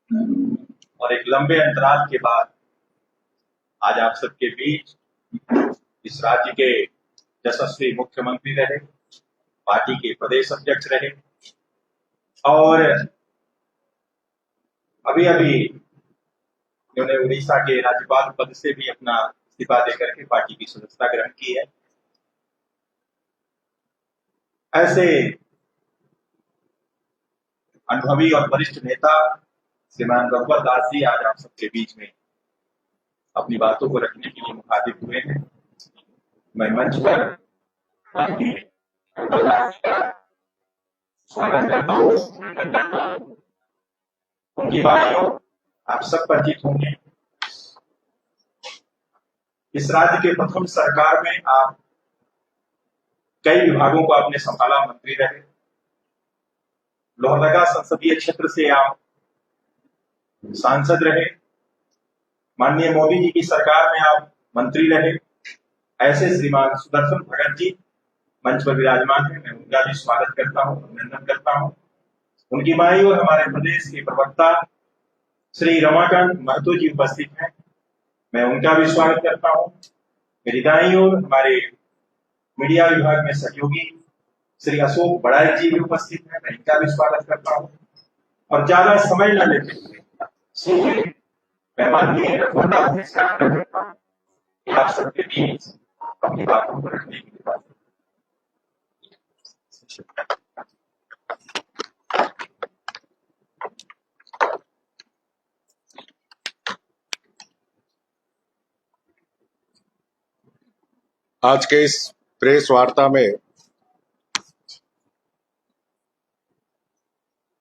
और एक लंबे अंतराल के बाद आज आप सबके बीच इस राज्य के यशस्वी मुख्यमंत्री रहे, पार्टी के प्रदेश अध्यक्ष रहे और अभी अभी उन्होंने उड़ीसा के राज्यपाल पद से भी अपना इस्तीफा देकर के पार्टी की सदस्यता ग्रहण की है। ऐसे अनुभवी और वरिष्ठ नेता श्रीमान रघुवर दास जी आज आप सबके बीच में अपनी बातों को रखने के लिए मुखातिब हुए हैं। मैं मंच पर स्वागत करता हूँ। उनकी बातों आप सब परिचित होंगे। इस राज्य के प्रथम सरकार में आप कई विभागों को आपने संभाला, मंत्री रहे। लोहरदगा संसदीय क्षेत्र से आप सांसद रहे। माननीय मोदी जी की सरकार में आप मंत्री रहे। ऐसे श्रीमान सुदर्शन भगत जी मंच पर विराजमान है, मैं उनका भी स्वागत करता हूँ, अभिनंदन करता हूँ। उनकी माई और हमारे प्रदेश के प्रवक्ता श्री रमाकांत महतो जी उपस्थित हैं, मैं उनका भी स्वागत करता हूँ। मेरी दाईं ओर हमारे मीडिया विभाग में सहयोगी श्री अशोक बड़ाई जी भी उपस्थित हैं, मैं इनका भी स्वागत करता हूँ। और ज्यादा समय न लेते हुए मैं माननीय आप सबके बीच अपनी बातों को रखने के लिए आज के इस प्रेस वार्ता में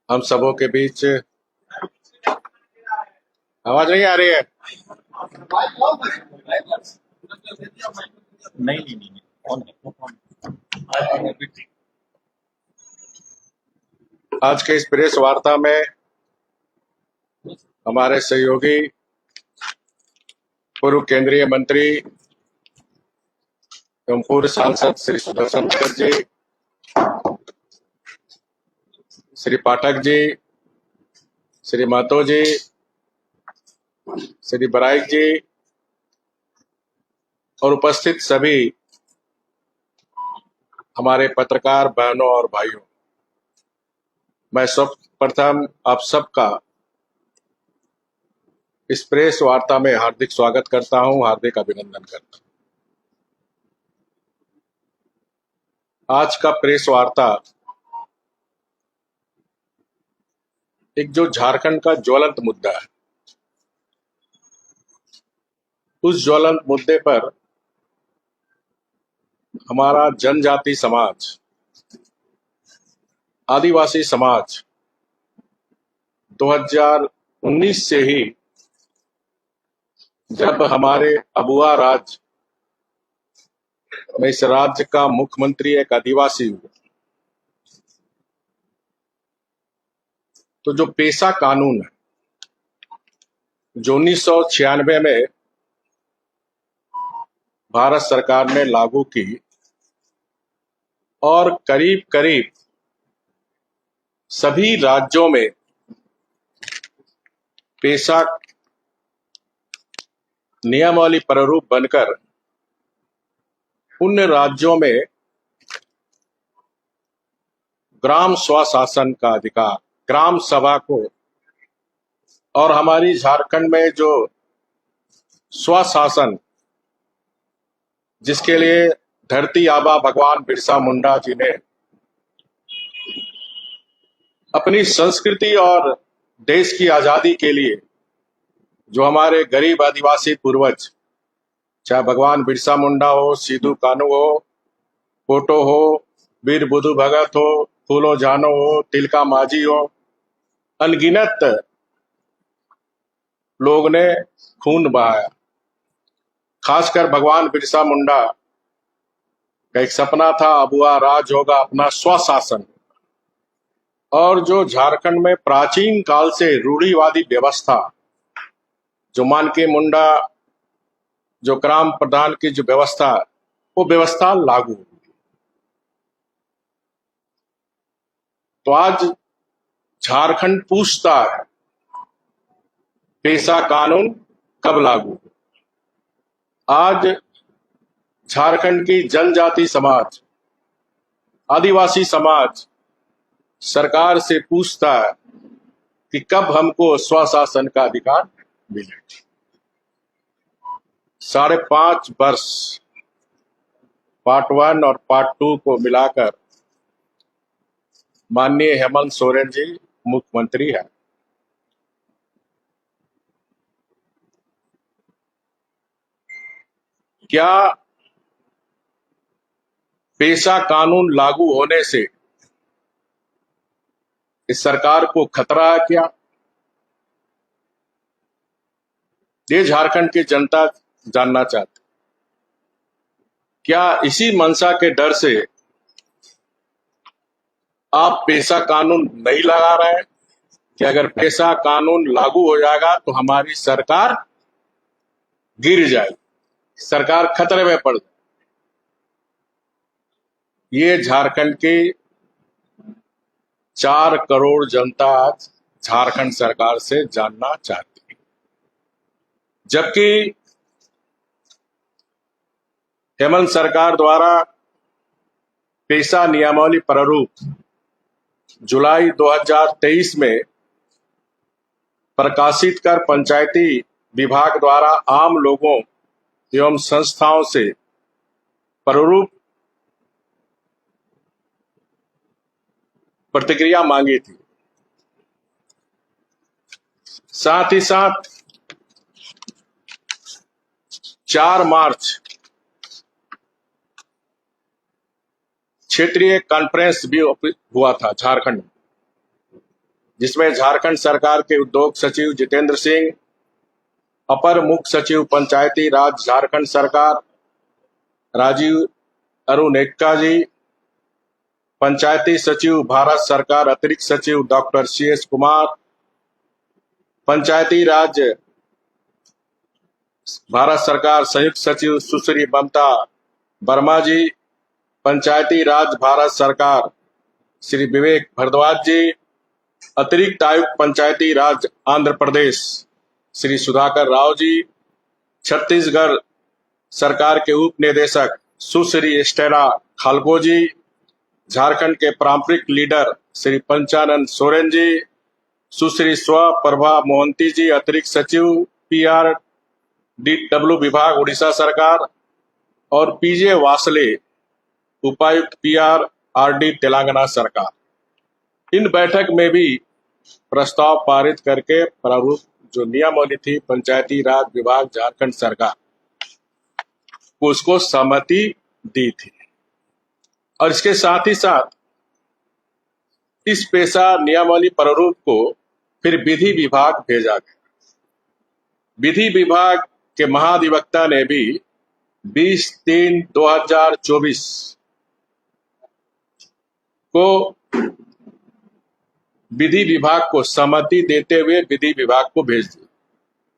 हम सबों के बीच आवाज नहीं आ रही है। नहीं आज के इस प्रेस वार्ता में हमारे सहयोगी पूर्व केंद्रीय मंत्री एवं पूर्व सांसद श्री सुदर्शन भगत जी, श्री पाठक जी, श्री महतो जी, श्री बराइक जी और उपस्थित सभी हमारे पत्रकार बहनों और भाइयों, मैं सर्वप्रथम आप सबका इस प्रेस वार्ता में हार्दिक स्वागत करता हूं, हार्दिक अभिनंदन करता हूं। आज का प्रेस वार्ता एक जो झारखंड का ज्वलंत मुद्दा है, उस ज्वलंत मुद्दे पर हमारा जनजाति समाज, आदिवासी समाज 2019 से ही, जब हमारे अबुआ राज में इस राज्य का मुख्यमंत्री एक आदिवासी हुआ, तो जो पेशा कानून है जो 1996 में भारत सरकार ने लागू की और करीब करीब सभी राज्यों में पेशा नियमावली प्रारूप बनकर उन राज्यों में ग्राम स्वशासन का अधिकार, ग्राम सभा को, और हमारी झारखंड में जो स्वशासन जिसके लिए धरती आबा भगवान बिरसा मुंडा जी ने अपनी संस्कृति और देश की आजादी के लिए जो हमारे गरीब आदिवासी पूर्वज, चाहे भगवान बिरसा मुंडा हो, सिद्धू कान्हू हो, कोटो हो, वीर बुधु भगत हो, फूलो जानो हो, तिलका माझी हो, अनगिनत लोग ने खून बहाया। खासकर भगवान बिरसा मुंडा का एक सपना था, अबुआ राज होगा, अपना स्वशासन। और जो झारखंड में प्राचीन काल से रूढ़िवादी व्यवस्था, जो मानके मुंडा, जो ग्राम प्रधान की जो व्यवस्था, वो व्यवस्था लागू हुई। तो आज झारखंड पूछता है पेशा कानून कब लागू? आज झारखंड की जनजाति समाज, आदिवासी समाज सरकार से पूछता है कि कब हमको स्वशासन का अधिकार मिले। 5.5 वर्ष पार्ट 1 और पार्ट 2 को मिलाकर माननीय हेमंत सोरेन जी मुख्यमंत्री है। क्या पेशा कानून लागू होने से इस सरकार को खतरा है? क्या ये झारखंड की जनता जानना चाहती। क्या इसी मंशा के डर से आप पेशा कानून नहीं लगा रहे हैं कि अगर पेशा कानून लागू हो जाएगा तो हमारी सरकार गिर जाएगी, सरकार खतरे में पड़ जाएगी? ये झारखंड की 4 करोड़ जनता आज झारखंड सरकार से जानना चाहती है। जबकि हेमंत सरकार द्वारा पेशा नियमावली प्रारूप जुलाई 2023 में प्रकाशित कर पंचायती विभाग द्वारा आम लोगों एवं संस्थाओं से प्रारूप प्रतिक्रिया मांगी थी। साथ ही साथ 4 मार्च क्षेत्रीय कॉन्फ्रेंस भी हुआ था झारखंड में, जिसमें झारखंड सरकार के उद्योग सचिव जितेंद्र सिंह, अपर मुख्य सचिव पंचायती राज झारखंड सरकार राजीव अरुण एक्का जी, पंचायती सचिव भारत सरकार अतिरिक्त सचिव डॉक्टर CS कुमार, पंचायती राज भारत सरकार संयुक्त सचिव सुश्री ममता वर्मा जी, पंचायती राज भारत सरकार श्री विवेक भारद्वाज जी, अतिरिक्त आयुक्त पंचायती राज आंध्र प्रदेश श्री सुधाकर राव जी, छत्तीसगढ़ सरकार के उप निदेशक सुश्री स्टेला खालको जी, झारखंड के पारंपरिक लीडर श्री पंचानंद सोरेन जी, सुश्री स्वप्रभा मोहंती जी, अतिरिक्त सचिव PRDW विभाग उड़ीसा सरकार, और PJ वासले उपायुक्त PRRD तेलंगाना सरकार। इन बैठक में भी प्रस्ताव पारित करके प्रारूप जो नियमावली थी पंचायती राज विभाग झारखंड सरकार को उसको सहमति दी थी। और इसके साथ ही साथ इस पेशा नियमावली प्रारूप को फिर विधि विभाग भेजा गया। विधि विभाग के महाधिवक्ता ने भी 20/3/2024 को विधि विभाग को सहमति देते हुए विधि विभाग को भेज दिया।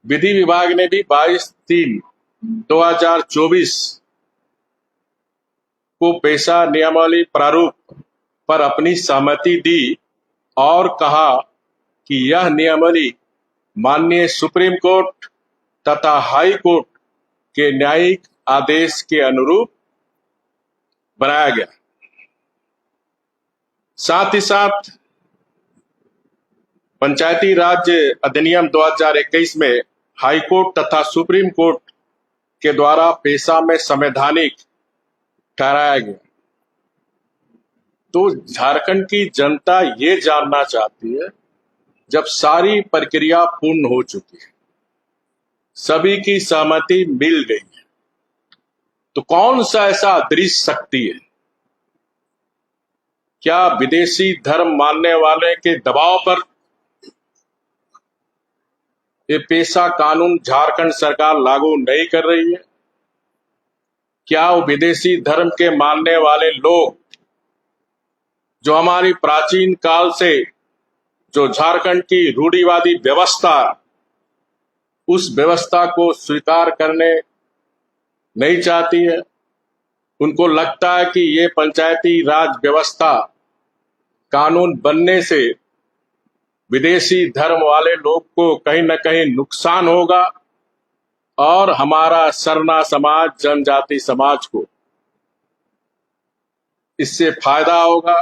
विधि विभाग ने भी 22/3/2024 को पेशा नियमावली प्रारूप पर अपनी सहमति दी और कहा कि यह नियमावली माननीय सुप्रीम कोर्ट तथा हाई कोर्ट के न्यायिक आदेश के अनुरूप बनाया गया। साथ ही साथ पंचायती राज अधिनियम 2021 में हाई कोर्ट तथा सुप्रीम कोर्ट के द्वारा पेशा में संवैधानिक ठहराया गया। तो झारखंड की जनता ये जानना चाहती है, जब सारी प्रक्रिया पूर्ण हो चुकी है, सभी की सहमति मिल गई है, तो कौन सा ऐसा अदृश्य शक्ति है? क्या विदेशी धर्म मानने वाले के दबाव पर ये पेशा कानून झारखंड सरकार लागू नहीं कर रही है? क्या वो विदेशी धर्म के मानने वाले लोग जो हमारी प्राचीन काल से जो झारखंड की रूढ़िवादी व्यवस्था, उस व्यवस्था को स्वीकार करने नहीं चाहती है? उनको लगता है कि ये पंचायती राज व्यवस्था कानून बनने से विदेशी धर्म वाले लोग को कहीं न कहीं नुकसान होगा और हमारा सरना समाज, जनजाति समाज को इससे फायदा होगा,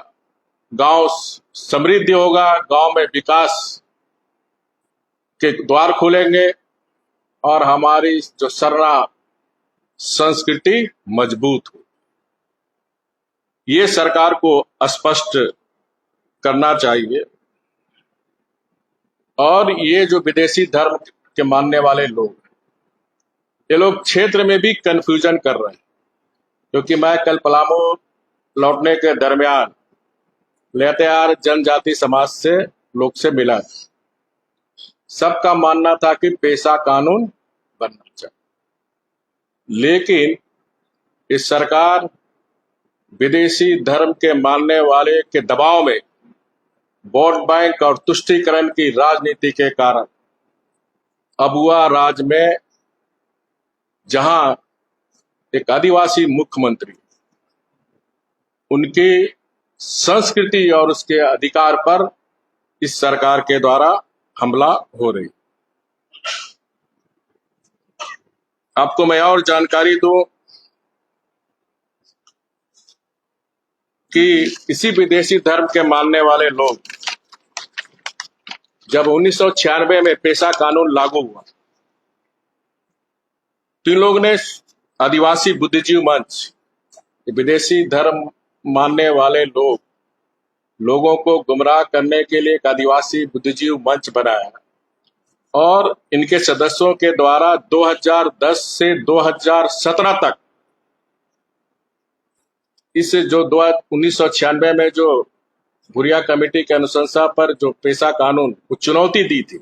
गांव समृद्धि होगा, गांव में विकास के द्वार खुलेंगे और हमारी जो सरना संस्कृति मजबूत हो। ये सरकार को स्पष्ट करना चाहिए। और ये जो विदेशी धर्म के मानने वाले लोग, ये लोग क्षेत्र में भी कंफ्यूजन कर रहे हैं, क्योंकि मैं कल पलामू लौटने के दरमियान लेतेहार जनजाति समाज से लोग से मिला। सबका मानना था कि पेशा कानून बनना चाहिए, लेकिन इस सरकार विदेशी धर्म के मानने वाले के दबाव में वोट बैंक और तुष्टीकरण की राजनीति के कारण अबुआ राज में, जहां एक आदिवासी मुख्यमंत्री, उनकी संस्कृति और उसके अधिकार पर इस सरकार के द्वारा हमला हो रही। आपको मैं और जानकारी दूं कि इसी विदेशी धर्म के मानने वाले लोग, जब 1996 में पेशा कानून लागू हुआ तो इन लोगों ने आदिवासी बुद्धिजीवी मंच, विदेशी धर्म मानने वाले लोगों को गुमराह करने के लिए एक आदिवासी बुद्धिजीवी मंच बनाया और इनके सदस्यों के द्वारा 2010 से 2017 तक इस जो 1996 में जो भुरिया कमेटी के अनुशंसा पर जो पेशा कानून को चुनौती दी थी,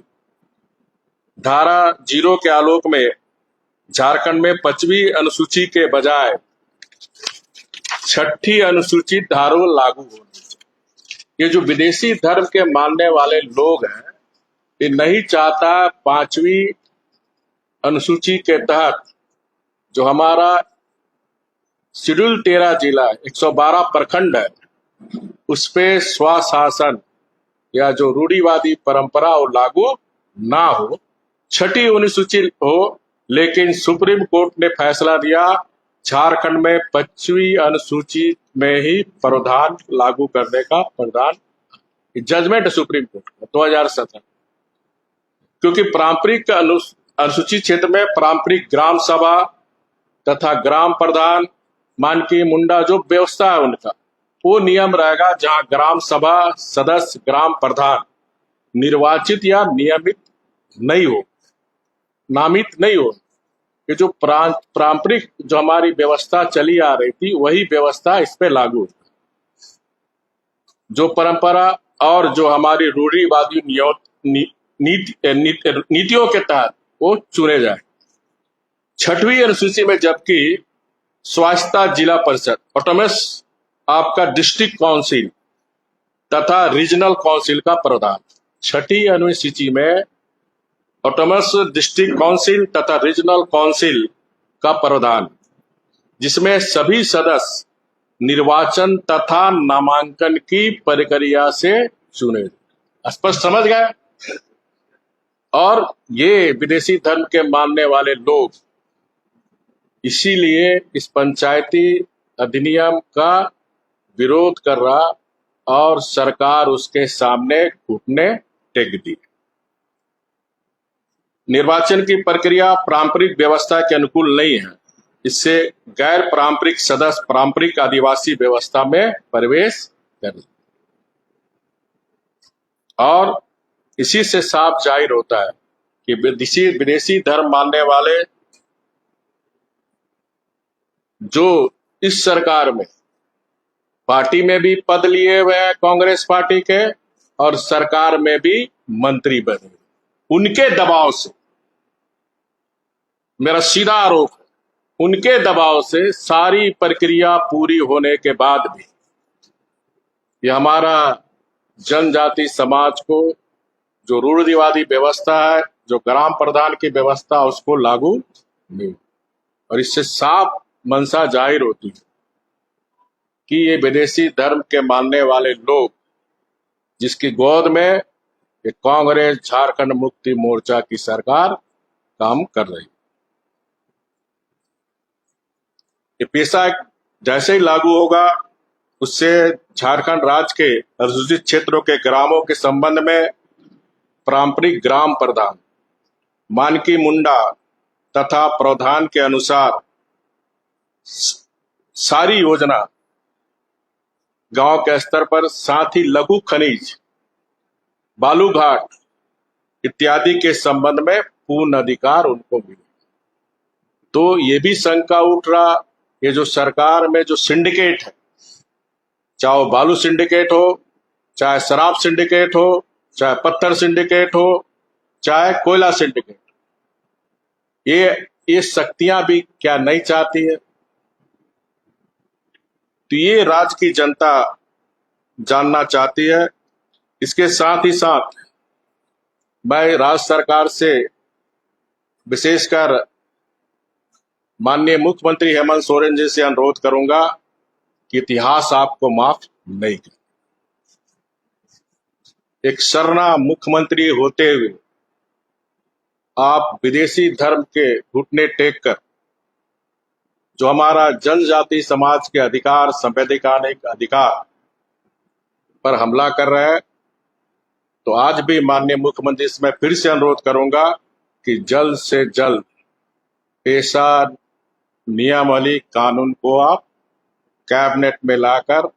धारा 0 के आलोक में झारखंड में 5वीं अनुसूची के बजाय 6ठी अनुसूची धारा लागू होनी चाहिए। ये जो विदेशी धर्म के मानने वाले लोग हैं, ये नहीं चाहता 5वीं अनुसूची के तहत जो हमारा शेड्यूल 13 जिला 112 प्रखंड है, उस पे स्वशासन या जो रूढ़िवादी परंपरा वो लागू ना हो, 6ठी अनुसूची हो। लेकिन सुप्रीम कोर्ट ने फैसला दिया झारखंड में 5वीं अनुसूची में ही प्रावधान लागू करने का प्रावधान, जजमेंट सुप्रीम कोर्ट का 2017। क्योंकि पारंपरिक अनुसूचित क्षेत्र में पारंपरिक ग्राम सभा तथा ग्राम प्रधान, मानकी मुंडा जो व्यवस्था है उनका, वो नियम रहेगा जहां ग्राम सभा सदस्य ग्राम प्रधान निर्वाचित या नियमित नहीं हो, नामित नहीं हो। ये जो पारंपरिक जो हमारी व्यवस्था चली आ रही थी, वही व्यवस्था इस पे लागू है। जो परंपरा और जो हमारी रूढ़िवादी नीतियों के तहत वो चुने जाए। 6वीं अनुसूची में जबकि स्वायत्ता जिला परिषद, ऑटोनमस आपका डिस्ट्रिक्ट काउंसिल तथा रीजनल काउंसिल का प्रावधान, 6ठी अनुसूची में ऑटोनमस डिस्ट्रिक्ट काउंसिल तथा रीजनल काउंसिल का प्रावधान, जिसमें सभी सदस्य निर्वाचन तथा नामांकन की प्रक्रिया से चुने। स्पष्ट समझ गए? और ये विदेशी धर्म के मानने वाले लोग इसीलिए इस पंचायती अधिनियम का विरोध कर रहा और सरकार उसके सामने घुटने टेक दी। निर्वाचन की प्रक्रिया पारंपरिक व्यवस्था के अनुकूल नहीं है, इससे गैर पारंपरिक सदस्य पारंपरिक आदिवासी व्यवस्था में प्रवेश कर, और इसी से साफ जाहिर होता है कि विदेशी धर्म मानने वाले जो इस सरकार में पार्टी में भी पद लिए हुए हैं कांग्रेस पार्टी के, और सरकार में भी मंत्री बने, उनके दबाव से, मेरा सीधा आरोप है, उनके दबाव से सारी प्रक्रिया पूरी होने के बाद भी ये हमारा जनजाति समाज को जो रूढ़िवादी व्यवस्था है, जो ग्राम प्रधान की व्यवस्था, उसको लागू नहीं। और इससे साफ मंशा जाहिर होती है कि ये विदेशी धर्म के मानने वाले लोग, जिसकी गोद में कि कांग्रेस झारखंड मुक्ति मोर्चा की सरकार काम कर रही। ये पेशा जैसे ही लागू होगा, उससे झारखंड राज्य के अनुसूचित क्षेत्रों के ग्रामों के संबंध में पारंपरिक ग्राम प्रधान, मानकी मुंडा तथा प्रावधान के अनुसार सारी योजना गांव के स्तर पर, साथ ही लघु खनिज, बालू घाट इत्यादि के संबंध में पूर्ण अधिकार उनको मिले। तो ये भी शंका उठ रहा, ये जो सरकार में जो सिंडिकेट है, चाहे वो बालू सिंडिकेट हो, चाहे शराब सिंडिकेट हो, चाहे पत्थर सिंडिकेट हो, चाहे कोयला सिंडिकेट, ये शक्तियां भी क्या नहीं चाहती है? तो ये राज्य की जनता जानना चाहती है। इसके साथ ही साथ मैं राज्य सरकार से, विशेषकर माननीय मुख्यमंत्री हेमंत सोरेन जी से अनुरोध करूंगा कि इतिहास आपको माफ नहीं करे। एक शरणा मुख्यमंत्री होते हुए आप विदेशी धर्म के घुटने टेक कर जो हमारा जनजाति समाज के अधिकार, संवैधानिक अधिकार पर हमला कर रहे हैं, तो आज भी माननीय मुख्यमंत्री से मैं फिर से अनुरोध करूंगा कि जल्द से जल्द पेशा नियमावली कानून को आप कैबिनेट में लाकर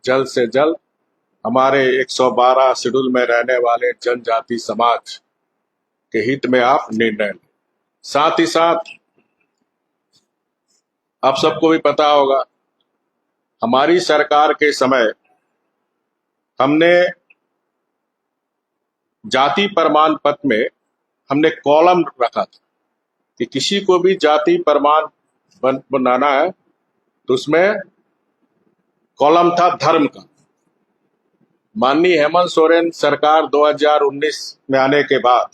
जल्द से जल्द हमारे 112 शेड्यूल में रहने वाले जनजाति समाज के हित में आप निर्णय लें। साथ ही साथ आप सबको भी पता होगा, हमारी सरकार के समय हमने जाति प्रमाण पत्र में हमने कॉलम रखा था कि किसी को भी जाति प्रमाण बनाना है तो उसमें कॉलम था धर्म का। माननीय हेमंत सोरेन सरकार 2019 में आने के बाद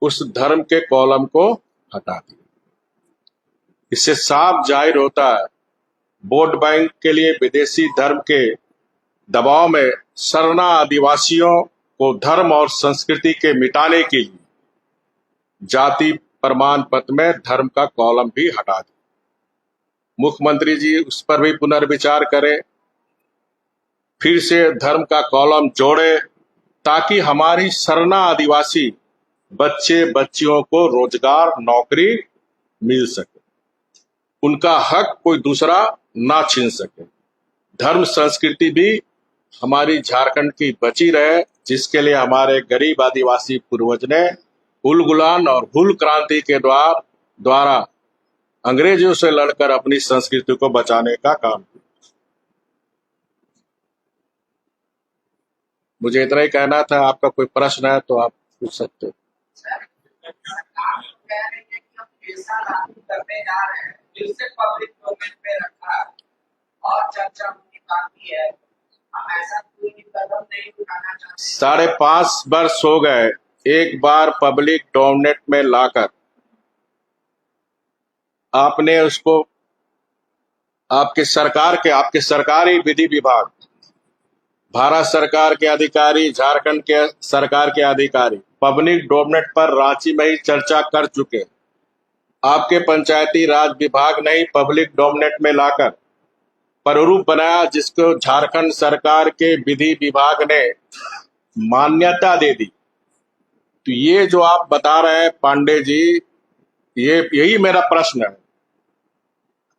उस धर्म के कॉलम को हटा दिया। इससे साफ जाहिर होता है, वोट बैंक के लिए विदेशी धर्म के दबाव में शरणा आदिवासियों को धर्म और संस्कृति के मिटाने के लिए जाति प्रमाण पत्र में धर्म का कॉलम भी हटा दिया। मुख्यमंत्री जी उस पर भी पुनर्विचार करें, फिर से धर्म का कॉलम जोड़े, ताकि हमारी शरणा आदिवासी बच्चे बच्चियों को रोजगार, नौकरी मिल सके, उनका हक कोई दूसरा ना छीन सके। धर्म संस्कृति भी हमारी झारखंड की बची रहे, जिसके लिए हमारे गरीब आदिवासी पूर्वज ने उलगुलान और हुल क्रांति के द्वारा अंग्रेजों से लड़कर अपनी संस्कृति को बचाने का काम किया। मुझे इतना ही कहना था। आपका कोई प्रश्न है तो आप पूछ सकते हो। पब्लिक डोमेन में रखा और चर्चा होनी बाकी है, हम ऐसा कोई कदम नहीं उठाना चाहते। 5.5 वर्ष हो गए, एक बार पब्लिक डोमेन में लाकर आपने उसको आपके सरकारी विधि विभाग, भारत सरकार के अधिकारी, झारखंड के सरकार के अधिकारी पब्लिक डोमेन पर रांची में ही चर्चा कर चुके। आपके पंचायती राज विभाग ने ही पब्लिक डोमेन में लाकर प्रारूप बनाया, जिसको झारखंड सरकार के विधि विभाग ने मान्यता दे दी। तो ये जो आप बता रहे हैं पांडे जी, यही मेरा प्रश्न है।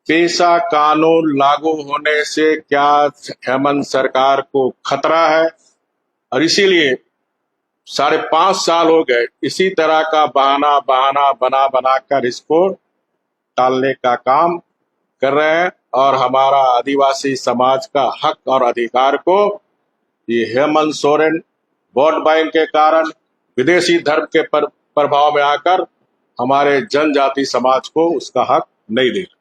पेशा कानून लागू होने से क्या हेमंत सरकार को खतरा है? और इसीलिए 5.5 साल हो गए इसी तरह का बहाना बना कर इसको टालने का काम कर रहे हैं, और हमारा आदिवासी समाज का हक और अधिकार को ये हेमंत सोरेन वोट बैंक के कारण, विदेशी धर्म के प्रभाव में आकर हमारे जनजाति समाज को उसका हक नहीं दे रहा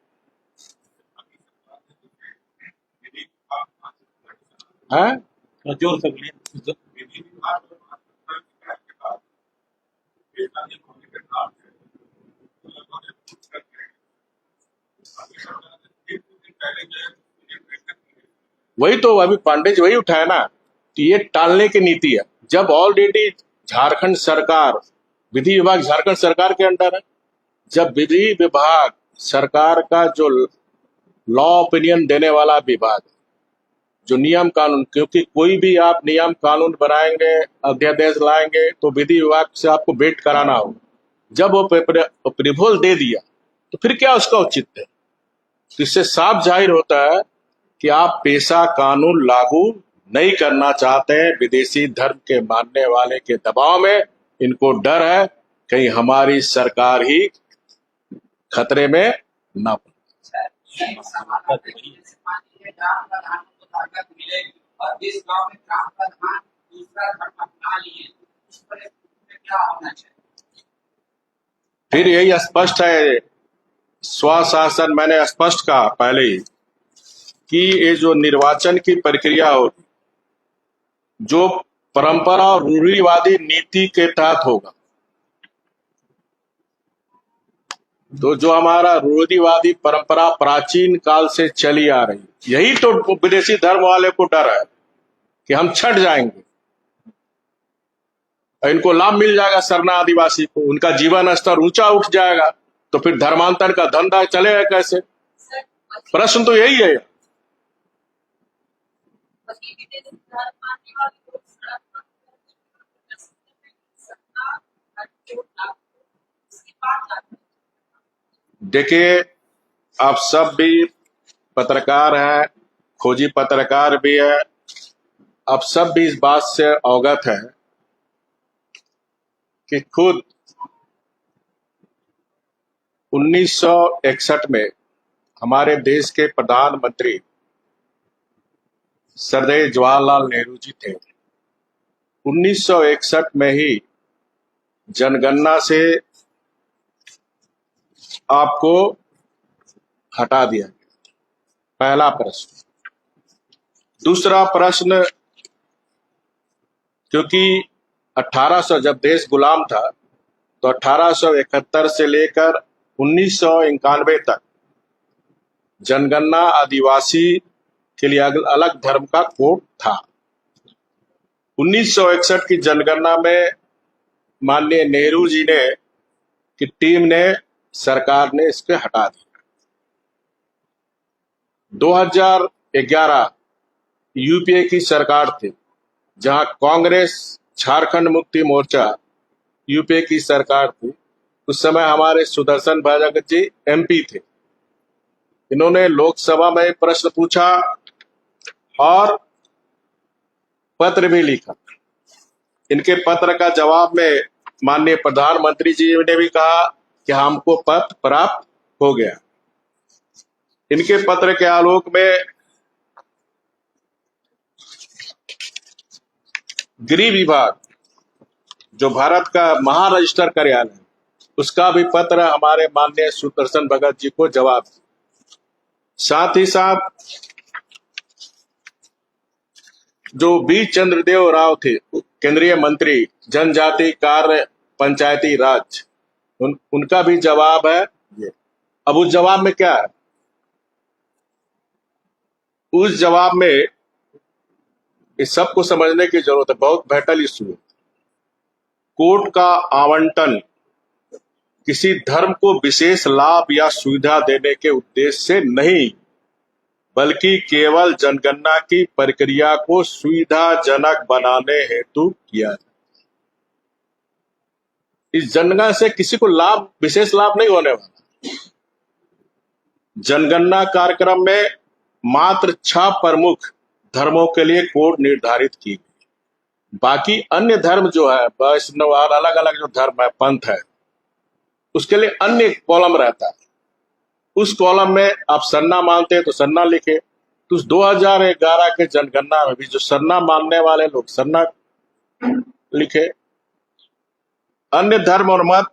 है। वही तो अभी पांडे जी वही उठाया ना, कि ये टालने की नीति है। जब ऑलरेडी झारखंड सरकार, विधि विभाग झारखंड सरकार के अंडर है, जब विधि विभाग सरकार का जो लॉ ओपिनियन देने वाला विभाग, जो नियम कानून, क्योंकि कोई भी आप नियम कानून बनाएंगे, अध्यादेश लाएंगे तो विधि विभाग से आपको वेट कराना हो। जब वो अप्रूवल दे दिया तो फिर क्या उसका औचित्य है? तो इससे साफ जाहिर होता है कि आप पेशा कानून लागू नहीं करना चाहते हैं। विदेशी धर्म के मानने वाले के दबाव में इनको डर है कहीं हमारी सरकार ही खतरे में ना पड़े। ग्राम प्रधान को ताकत मिलेगी और जिस गांव में ग्राम प्रधान दूसरा धर्म अपना लिए उस परिस्थिति में क्या होना चाहिए? फिर यही स्पष्ट है, स्वशासन, मैंने स्पष्ट कहा पहले ही कि ये जो निर्वाचन की प्रक्रिया होगी, जो परंपरा और रूढ़िवादी नीति के तहत होगा, तो जो हमारा रूढ़िवादी परंपरा प्राचीन काल से चली आ रही, यही तो विदेशी धर्म वाले को डर है कि हम छट जाएंगे, इनको लाभ मिल जाएगा सरना आदिवासी को, उनका जीवन स्तर ऊंचा उठ जाएगा, तो फिर धर्मांतर का धंधा चलेगा कैसे? प्रश्न तो यही है। देखिए, आप सब भी पत्रकार हैं, खोजी पत्रकार भी है, आप सब भी इस बात से अवगत हैं कि खुद 1961 में हमारे देश के प्रधानमंत्री सरदार जवाहरलाल नेहरू जी थे। 1961 में ही जनगणना से आपको हटा दिया गया। पहला प्रश्न। दूसरा प्रश्न, क्योंकि 1800 जब देश गुलाम था तो 1871 से लेकर 1991 तक जनगणना आदिवासी के लिए अलग धर्म का कोड था। 1961 की जनगणना में माननीय नेहरू जी ने की टीम ने, सरकार ने इसके हटा दिया। 2011 यूपीए की सरकार थी, जहां कांग्रेस, झारखंड मुक्ति मोर्चा यूपीए की सरकार थी। उस समय हमारे सुदर्शन भगत जी एमपी थे। इन्होंने लोकसभा में प्रश्न पूछा और पत्र भी लिखा। इनके पत्र का जवाब में माननीय प्रधानमंत्री जी ने भी कहा कि हमको पत्र प्राप्त हो गया। इनके पत्र के आलोक में गृह विभाग, जो भारत का महारजिस्टर कार्यालय, उसका भी पत्र हमारे माननीय सुदर्शन भगत जी को जवाब दिया। साथ ही साथ जो बी चंद्रदेव राव थे, केंद्रीय मंत्री जनजाति कार्य पंचायती राज, उनका भी जवाब है ये। अब उस जवाब में क्या है? उस जवाब में इस सबको समझने की जरूरत है, बहुत वाइटल इशू है। कोर्ट का आवंटन किसी धर्म को विशेष लाभ या सुविधा देने के उद्देश्य से नहीं, बल्कि केवल जनगणना की प्रक्रिया को सुविधाजनक बनाने हेतु किया जाए। इस जनगणना से किसी को लाभ, विशेष लाभ नहीं होने वाला। जनगणना कार्यक्रम में मात्र 6 प्रमुख धर्मों के लिए कोड निर्धारित की गई। बाकी अन्य धर्म जो है, वैष्णव और अलग अलग जो धर्म है, पंथ है, उसके लिए अन्य कॉलम रहता है। उस कॉलम में आप सरना मानते हैं तो सरना लिखे। तो 2011 के जनगणना में भी जो सरना मानने वाले लोग सरना लिखे। अन्य धर्म और मत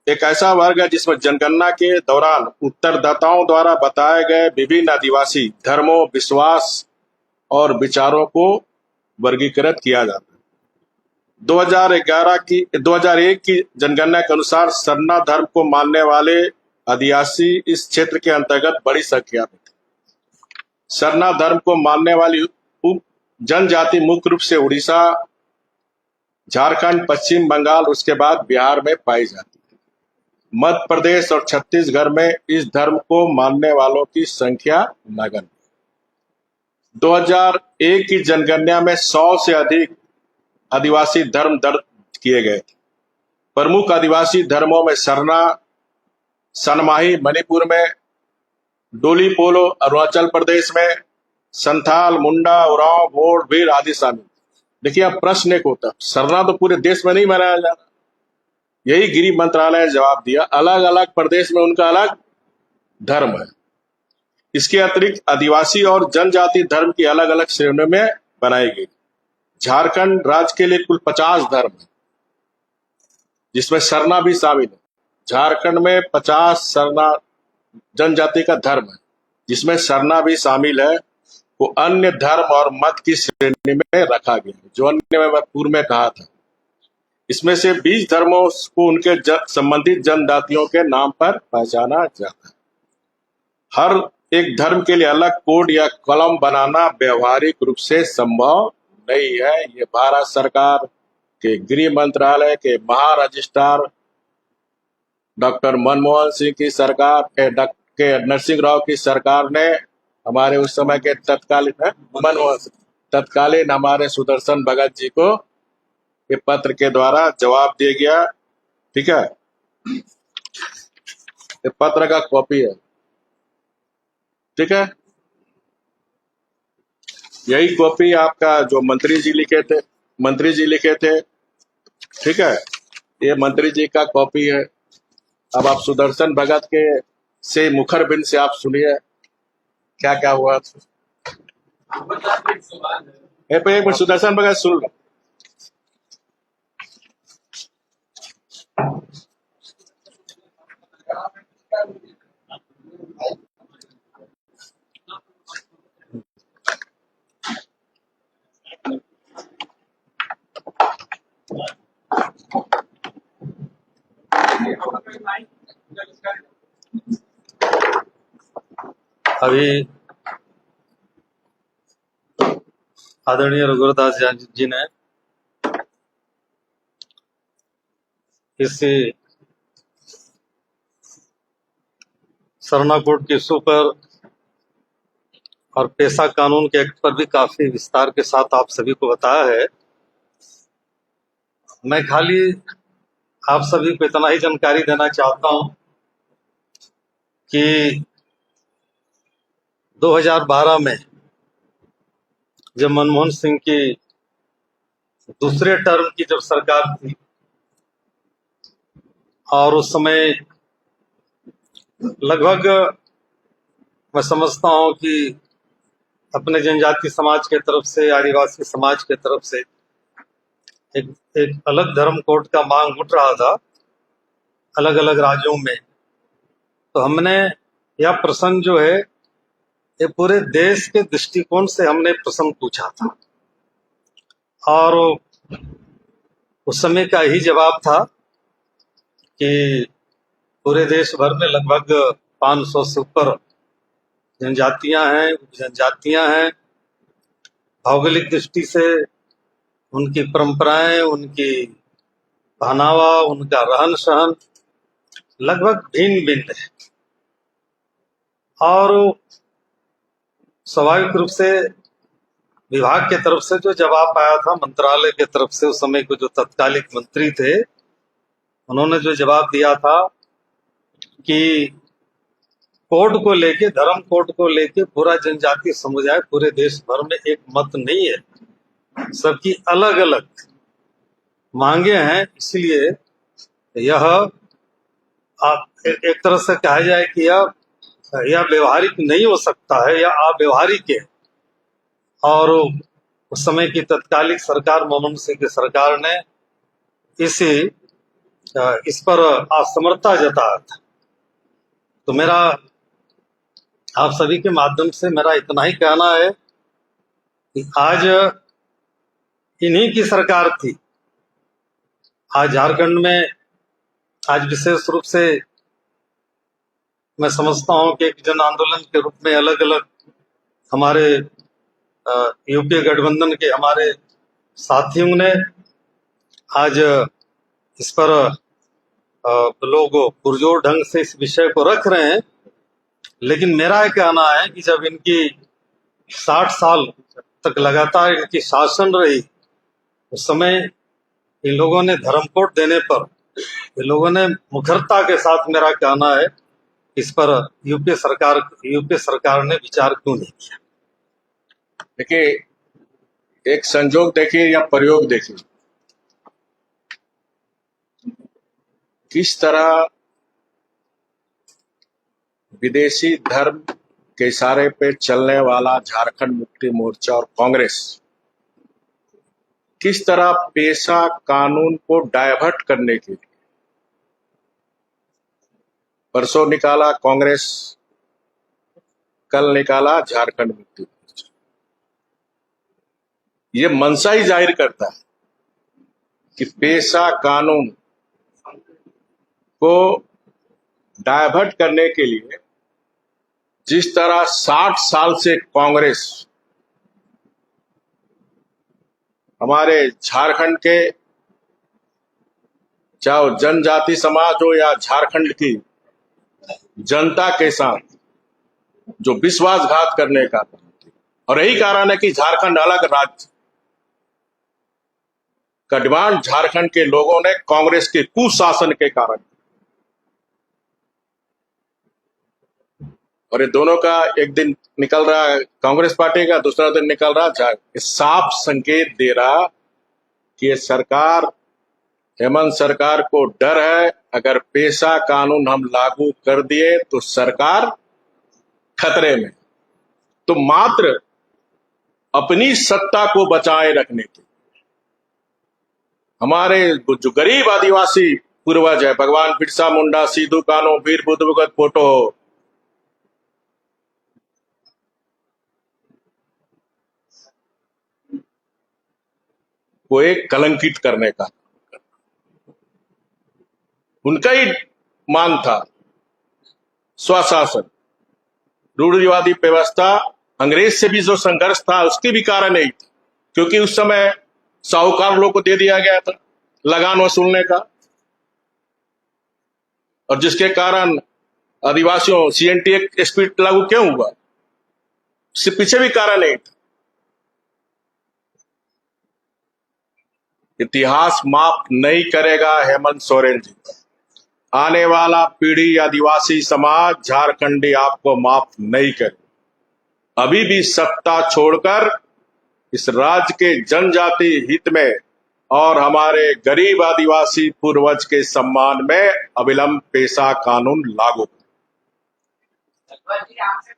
एक ऐसा वर्ग है जिसमें जनगणना के दौरान उत्तरदाताओं द्वारा बताए गए विभिन्न आदिवासी धर्मों, विश्वास और विचारों को वर्गीकृत किया जाता है। 2001 की जनगणना के अनुसार सरना धर्म को मानने वाले आदिवासी इस क्षेत्र के अंतर्गत बड़ी संख्या में थे। सरना धर्म को मानने वाली उप जनजाति मुख्य रूप से उड़ीसा, झारखंड, पश्चिम बंगाल, उसके बाद बिहार में पाई जाती है। मध्य प्रदेश और छत्तीसगढ़ में इस धर्म को मानने वालों की संख्या नगण्य। 2001 की जनगणना में 100 से अधिक आदिवासी धर्म दर्ज किए गए थे। प्रमुख आदिवासी धर्मों में सरना, सनमाही मणिपुर में, डोली पोलो अरुणाचल प्रदेश में, संथाल, मुंडा, उरांव, भोड़, भील आदि शामिल। देखिए, अब प्रश्न एक होता, सरना तो पूरे देश में नहीं मनाया जा रहा। यही गृह मंत्रालय ने जवाब दिया, अलग अलग प्रदेश में उनका अलग धर्म है। इसके अतिरिक्त आदिवासी और जनजाति धर्म की अलग अलग श्रेणियों में बनाई गई। झारखंड राज्य के लिए कुल 50 धर्म है, जिसमें सरना भी शामिल है। झारखंड में 50 सरना जनजाति का धर्म है, जिसमें सरना भी शामिल है। वो अन्य धर्म और मत की श्रेणी में रखा गया है, जो अन्य मैं पूर्व में कहा था। इसमें से 20 धर्मों को उनके संबंधित जनजातियों के नाम पर पहचाना जाता है। हर एक धर्म के लिए अलग कोड या कॉलम बनाना व्यवहारिक रूप से संभव नहीं है। ये भारत सरकार के गृह मंत्रालय के महारजिस्ट्रार डॉक्टर मनमोहन सिंह की सरकार के नरसिंह राव की सरकार ने हमारे उस समय के तत्कालीन हमारे सुदर्शन भगत जी को ये पत्र के द्वारा जवाब दिया गया। ठीक है, ये पत्र का कॉपी है। ठीक है, यही कॉपी आपका जो मंत्री जी लिखे थे। ठीक है, ये मंत्री जी का कॉपी है। अब आप सुदर्शन भगत के से मुखर बिन से आप सुनिए क्या क्या हुआ। एक मिनट, सुदर्शन भगत सुन लो। अभी आदरणीय रघुवरदास जी ने इस सरना कोड के इशू पर और पेशा कानून के एक्ट पर भी काफी विस्तार के साथ आप सभी को बताया है। मैं खाली आप सभी को इतना ही जानकारी देना चाहता हूं कि 2012 में जब मनमोहन सिंह की दूसरे टर्म की जब सरकार थी और उस समय लगभग मैं समझता हूं कि अपने जनजाति समाज के तरफ से, आदिवासी समाज के तरफ से एक अलग धर्म कोड का मांग उठ रहा था अलग अलग राज्यों में। तो हमने यह प्रश्न जो है ये पूरे देश के दृष्टिकोण से हमने प्रश्न पूछा था और उस समय का ही जवाब था कि पूरे देश भर में लगभग 500 से ऊपर जनजातियां हैं, उपजनजातियां हैं। भौगोलिक दृष्टि से उनकी परंपराएं, उनकी पहनावा, उनका रहन सहन लगभग भिन्न भिन्न है और स्वाभाविक रूप से विभाग के तरफ से जो जवाब आया था, मंत्रालय के तरफ से उस समय के जो तत्कालिक मंत्री थे उन्होंने जो जवाब दिया था कि कोड को लेके, धर्म कोड को लेके पूरा जनजातीय समुदाय पूरे देश भर में एक मत नहीं है, सबकी अलग अलग मांगे हैं। इसलिए यह एक तरह से कहा जाए कि यह व्यवहारिक नहीं हो सकता है, यह अव्यवहारिक है। और उस समय की तत्कालिक सरकार, मनमोहन सिंह की सरकार ने इस पर असमर्थता जताया था। तो मेरा आप सभी के माध्यम से मेरा इतना ही कहना है कि आज इन्हीं की सरकार थी। आज झारखंड में आज विशेष रूप से मैं समझता हूं कि एक जन आंदोलन के रूप में अलग अलग हमारे यूपीए गठबंधन के हमारे साथियों ने आज इस पर लोग पुरजोर ढंग से इस विषय को रख रहे हैं, लेकिन मेरा यह कहना है कि जब इनकी 60 साल तक लगातार इनकी शासन रही, उस समय इन लोगों ने धर्म कोड देने पर इन लोगों ने मुखरता के साथ, मेरा कहना है, इस पर यूपी सरकार ने विचार क्यों नहीं किया। देखिए, एक संजोग देखिए या प्रयोग देखिए, किस तरह विदेशी धर्म के इशारे पे चलने वाला झारखंड मुक्ति मोर्चा और कांग्रेस किस तरह पेशा कानून को डायवर्ट करने के लिए परसों निकाला कांग्रेस, कल निकाला झारखंड मुक्ति मोर्चा। ये मंशा ही जाहिर करता है कि पेशा कानून को डायवर्ट करने के लिए जिस तरह 60 साल से कांग्रेस हमारे झारखंड के, चाहे जनजाति समाज हो या झारखंड की जनता के साथ जो विश्वासघात करने का, और यही कारण है कि झारखंड अलग राज्य का डिमांड झारखंड के लोगों ने कांग्रेस के कुशासन के कारण, और ये दोनों का एक दिन निकल रहा है कांग्रेस पार्टी का, दूसरा दिन निकल रहा है, साफ संकेत दे रहा कि ये सरकार, हेमंत सरकार को डर है अगर पेशा कानून हम लागू कर दिए तो सरकार खतरे में। तो मात्र अपनी सत्ता को बचाए रखने के हमारे जो गरीब आदिवासी पूर्वज है, भगवान बिरसा मुंडा, सिद्धू कान्हू, वीर बुद्धभगत फोटो हो, वो एक कलंकित करने का उनका ही मांग था। स्वशासन, रूढ़िवादी व्यवस्था, अंग्रेज से भी जो संघर्ष था उसके भी कारण नहीं था, क्योंकि उस समय साहूकार लोग को दे दिया गया था लगान वसूलने का, और जिसके कारण आदिवासियों CNT एक्ट स्पीड लागू क्यों हुआ, उससे पीछे भी कारण नहीं था। इतिहास माफ नहीं करेगा हेमंत सोरेन जी। आने वाला पीढ़ी, आदिवासी समाज, झारखंडी आपको माफ नहीं करे। अभी भी सत्ता छोड़कर इस राज्य के जनजाति हित में और हमारे गरीब आदिवासी पूर्वज के सम्मान में अविलंब पेशा कानून लागू। आपसे